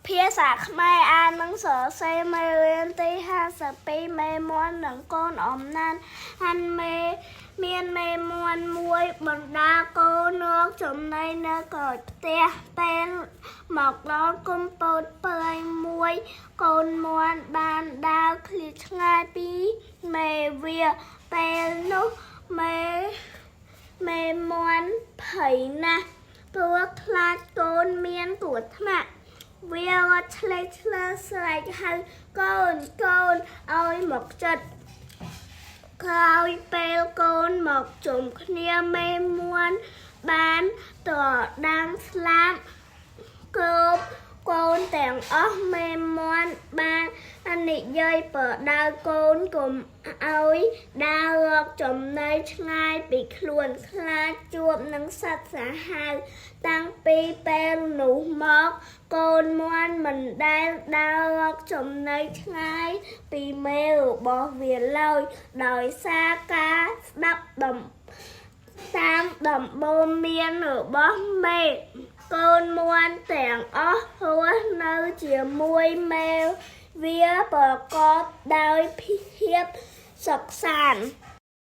ភាសាខ្មែរអាននឹងសរសេរមេរៀនទី52មេមន់និងកូនអំណានអានមេមានមេមន់មួយបណ្ដាកូនរកចំណីនៅក្រោយផ្ទះពេលមកដល់គុំពោតព្រៃមួយកូនមន់បានដើរឃ្លាតឆ្ងាយពីមេវាពេលនោះមេមន់ភ័យណាស់ព្រោះខ្លាចកូនមានគ្រោះថ្នាក់វារត់ឆ្លេកឆ្លើស្រែកហៅកូនឲ្យមកចិត្តក្រោយពេលកូនមកជុំគ្នាមេមួនបានត្រដាងស្លាប់គ្រប់កូនទាំងអស់មេមួនបាននិយាយប្រដៅកូនកុំឲ្យដើររកចំណីឆ្ងាយពីខ្លួនខ្លាចជួបនឹងសត្វសាហាវតាំងពីពេលនោះមកកូនមួនមិនដែលដើររកចំណីឆ្ងាយពីមេរបស់វាឡើយដោយសារការស្ដាប់តាមដំបូន្មានរបស់មេកូនមួនទាំងអស់រស់នៅជាមួយមេវាប្រកបដោយភាពសុខសាន្ត